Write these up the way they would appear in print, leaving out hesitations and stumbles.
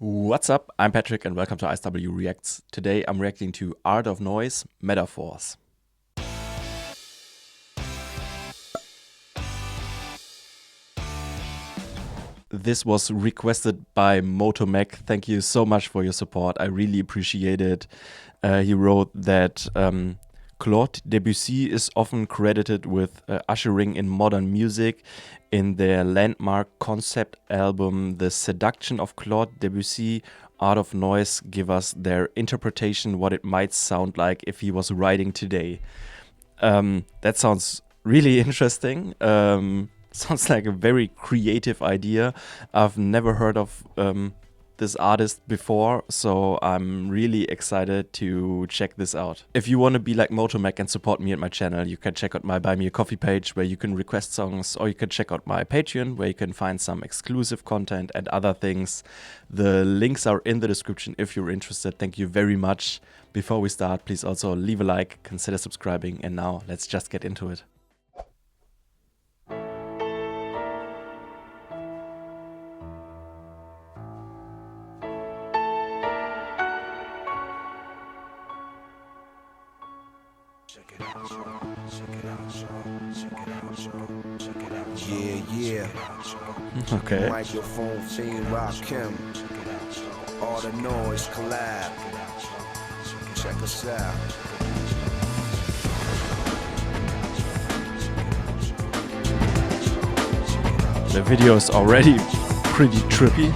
What's up? I'm Patrick and welcome to IceW Reacts. Today I'm reacting to Art of Noise Metaphors. This was requested by Motomech. Thank you so much for your support. I really appreciate it. He wrote that Claude Debussy is often credited with ushering in modern music. In their landmark concept album, The Seduction of Claude Debussy, Art of Noise give us their interpretation what it might sound like if he was writing today. That sounds really interesting. Sounds like a very creative idea. I've never heard of this artist before, so I'm really excited to check this out. If you want to be like Motomech and support me and my channel, you can check out my Buy Me a Coffee page where you can request songs, or you can check out my Patreon where you can find some exclusive content and other things. The links are in the description if you're interested. Thank you very much. Before we start, please also leave a like, consider subscribing, and now let's just get into it. Yeah. Okay. Microphone fiend Rakim. All the noise collab. Check us out. The video is already pretty trippy.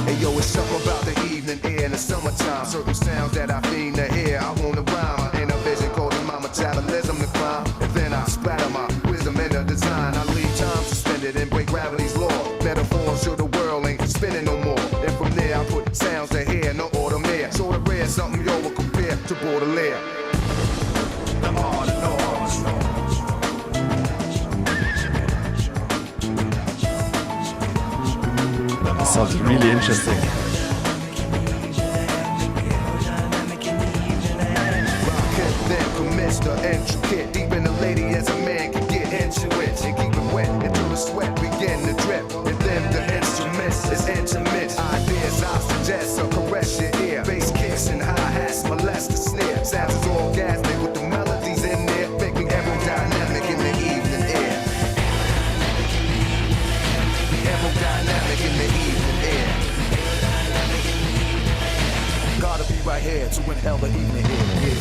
Hey yo, it's something about the evening air in the summertime. Certain sounds that I fiend to hear. I wanna rhyme. In a vision called my metabolism to climb. And then I splatter my wisdom in the design. I leave time suspended and break gravity's law. Metaphors so the world ain't spinning no more. And from there I put sounds to hear, no order mere. Sort of rare, something yo will compare to Baudelaire. The art of noise. Sounds really interesting. Then commits the intricate, deep in the lady as a man can get into it and keep it wet until the sweat begin to drip. And then the instruments is intimate. Ideas I suggest so caress your ear. Bass kicks and hi-hats molest the snare. Sounds is orgasmic with the melodies in there, make me aerodynamic in the evening air. Aerodynamic in the evening air. Gotta be right here to inhale the evening air. Yeah.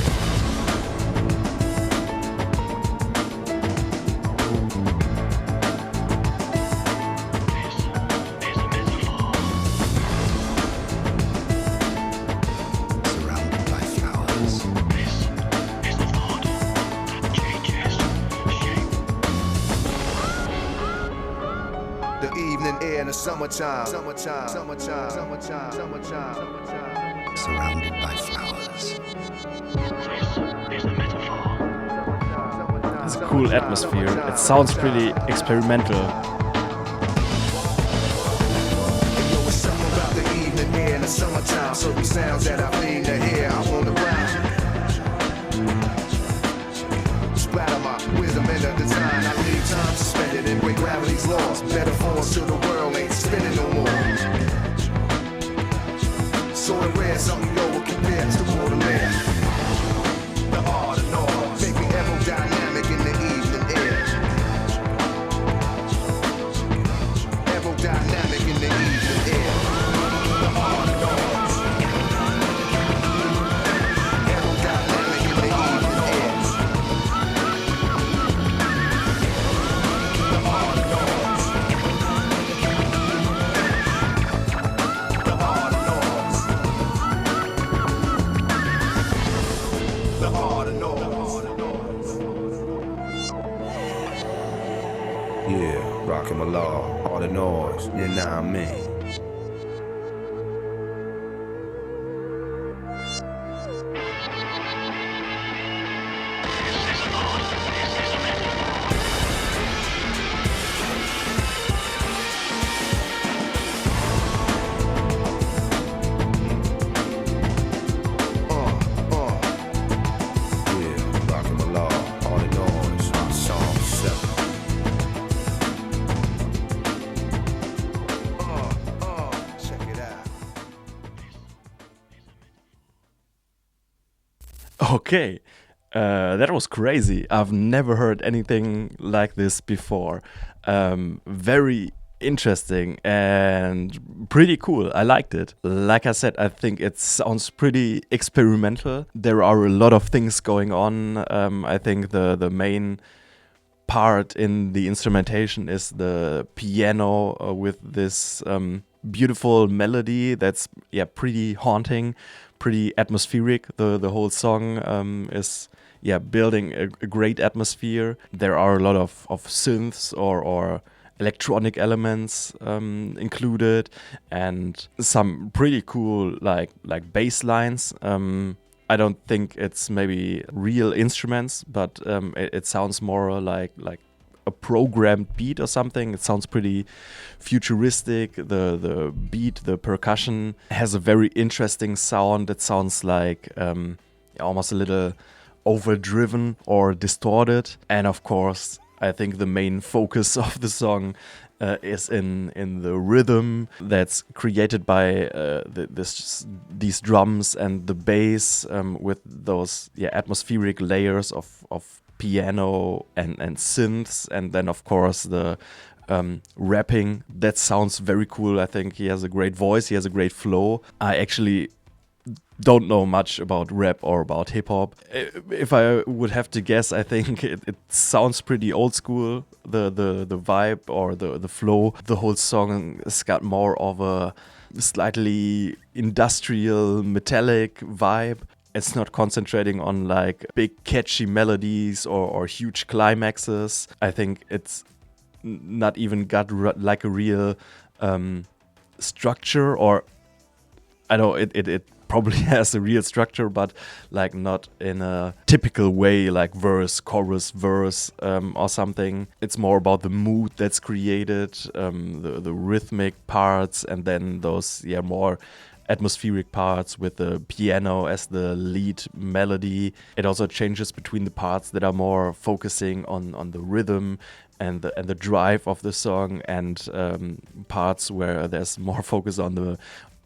The evening air in the summertime. Surrounded by flowers. It's a cool atmosphere. It sounds pretty experimental. Yo, it's something about the evening air in the summertime. Certain sounds that I fiend to hear. I wanna rhyme. Splatter my wisdom in the design. I leave time suspended and break gravity's laws. Metaphors to the world ain't spinning no more. Sort of rare, something yo will compare to Baudelaire. The art of noise. Make me aerodynamic in the evening air. Aerodynamic in the evening air. The art of noise. Aerodynamic in the evening air. The art of noise. The art of noise. The art of noise. Yeah, rockin' my law, all the noise, you know what I mean. Okay, that was crazy. I've never heard anything like this before. Very interesting and pretty cool. I liked it. Like I said, I think it sounds pretty experimental. There are a lot of things going on. I think the main part in the instrumentation is the piano with this beautiful melody that's pretty haunting, pretty atmospheric. The whole song is building a great atmosphere. There are a lot of synths or electronic elements included, and some pretty cool like bass lines. I don't think it's maybe real instruments, but it sounds more like a programmed beat or something. It sounds pretty futuristic. The beat, the percussion has a very interesting sound. It sounds like almost a little overdriven or distorted. And of course, I think the main focus of the song is in the rhythm that's created by these drums and the bass with those atmospheric layers of piano and synths, and then of course the rapping. That sounds very cool. I think he has a great voice, he has a great flow. I actually don't know much about rap or about hip hop. If I would have to guess, I think it sounds pretty old school. The vibe or the flow. The whole song has got more of a slightly industrial, metallic vibe. It's not concentrating on like big catchy melodies or huge climaxes. I think it's not even got like a real structure, or I know it probably has a real structure, but like not in a typical way, like verse, chorus, verse, or something. It's more about the mood that's created, the rhythmic parts, and then those more atmospheric parts with the piano as the lead melody. It also changes between the parts that are more focusing on the rhythm and the drive of the song, and parts where there's more focus on the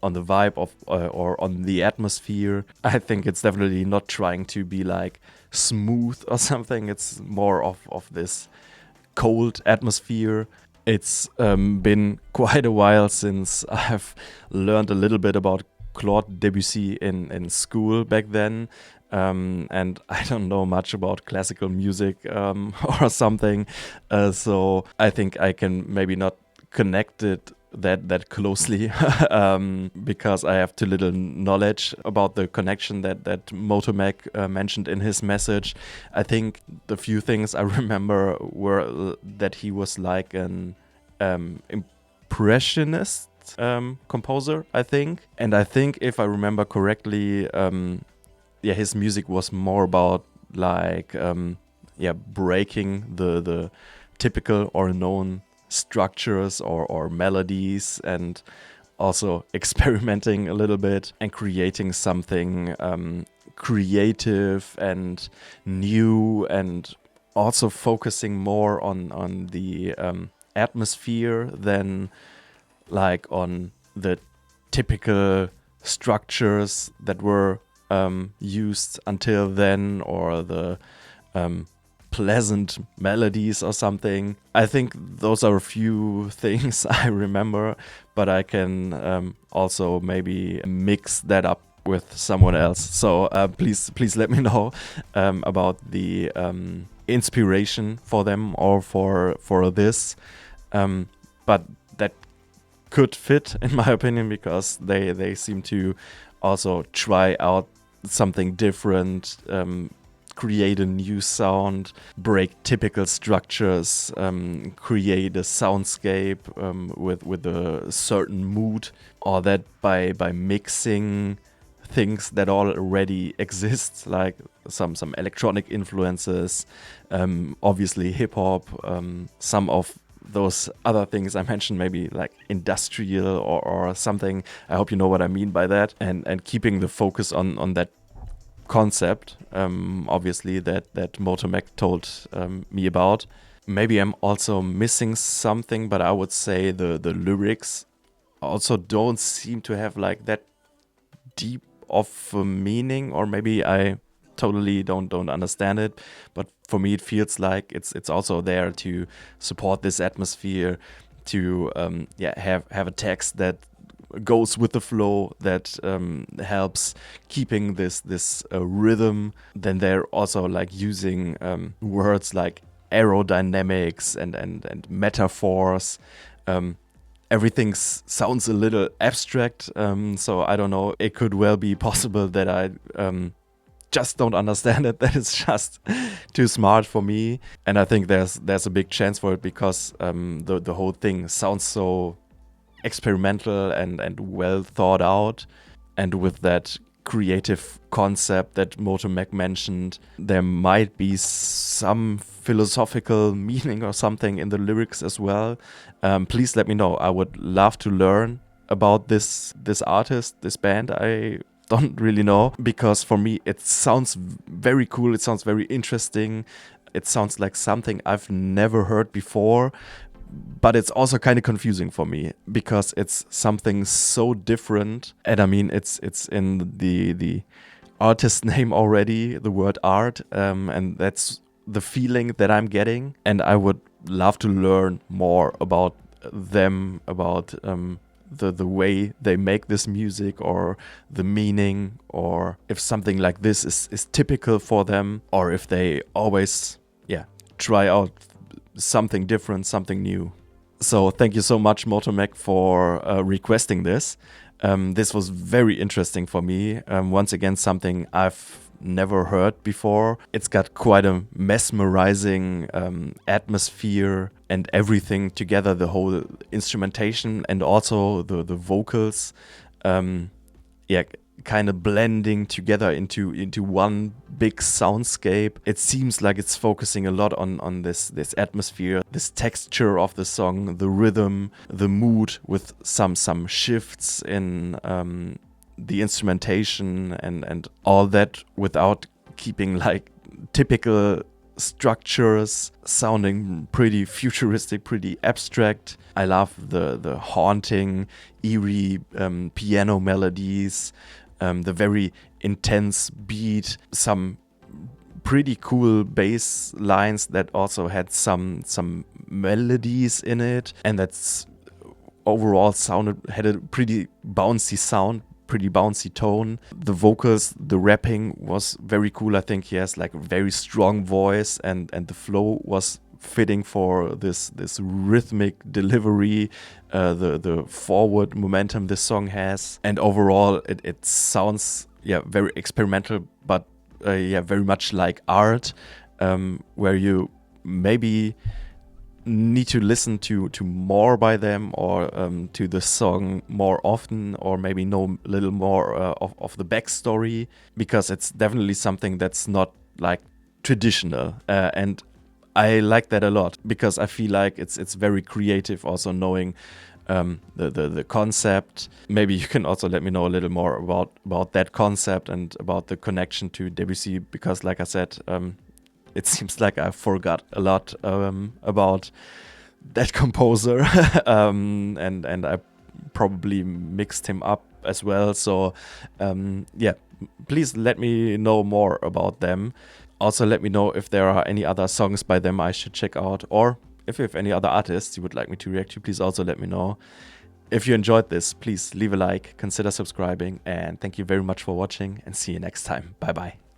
vibe of or on the atmosphere. I think it's definitely not trying to be like smooth or something. It's more of this cold atmosphere. It's been quite a while since I've learned a little bit about Claude Debussy in school back then. And I don't know much about classical music or something. So I think I can maybe not connect it that closely because I have too little knowledge about the connection that Motomac mentioned in his message. I think the few things I remember were that he was like an impressionist composer, I think. And I think if I remember correctly, his music was more about like breaking the typical or known structures or melodies, and also experimenting a little bit and creating something creative and new, and also focusing more on the atmosphere than like on the typical structures that were used until then, or the pleasant melodies or something. I think those are a few things I remember, but I can also maybe mix that up with someone else. So please let me know about the inspiration for them or for this. But that could fit in my opinion, because they seem to also try out something different, create a new sound, break typical structures, create a soundscape with a certain mood, or that by mixing things that already exist, like some electronic influences, obviously hip hop, some of those other things I mentioned, maybe like industrial or something. I hope you know what I mean by that, and keeping the focus on that concept, obviously that Motomac told me about. Maybe I'm also missing something, but I would say the lyrics also don't seem to have like that deep of a meaning, or maybe I totally don't understand it, but for me it feels like it's also there to support this atmosphere, to have a text that goes with the flow, that helps keeping this rhythm. Then they're also like using words like aerodynamics and metaphors. Everything sounds a little abstract, so I don't know, it could well be possible that I just don't understand it, that it's just too smart for me. And I think there's a big chance for it, because the whole thing sounds so experimental and well thought out. And with that creative concept that Motomac mentioned, there might be some philosophical meaning or something in the lyrics as well. Please let me know. I would love to learn about this artist, this band. I don't really know, because for me it sounds very cool, it sounds very interesting, it sounds like something I've never heard before. But it's also kind of confusing for me, because it's something so different. And I mean, it's in the artist name already, the word art, and that's the feeling that I'm getting. And I would love to learn more about them, about the way they make this music, or the meaning, or if something like this is typical for them, or if they always try out something different, something new. So thank you so much, Motomac, for requesting this. This was very interesting for me. Once again, something I've never heard before. It's got quite a mesmerizing atmosphere and everything together, the whole instrumentation and also the vocals. Kind of blending together into one big soundscape. It seems like it's focusing a lot on this atmosphere, this texture of the song, the rhythm, the mood, with some shifts in the instrumentation and all that, without keeping like typical structures, sounding pretty futuristic, pretty abstract. I love the haunting, eerie piano melodies, the very intense beat, some pretty cool bass lines that also had some melodies in it, and that's overall had a pretty bouncy sound, pretty bouncy tone. The vocals, the rapping was very cool. I think he has like a very strong voice, and the flow was fitting for this rhythmic delivery, the forward momentum this song has. And overall it sounds very experimental, but very much like art, where you maybe need to listen to more by them, or to the song more often, or maybe know a little more of the backstory, because it's definitely something that's not like traditional, and I like that a lot, because I feel like it's very creative, also knowing the concept. Maybe you can also let me know a little more about that concept and about the connection to Debussy, because like I said, it seems like I forgot a lot about that composer, and I probably mixed him up as well. So please let me know more about them. Also, let me know if there are any other songs by them I should check out, or if you have any other artists you would like me to react to, please also let me know. If you enjoyed this, please leave a like, consider subscribing, and thank you very much for watching, and see you next time. Bye bye.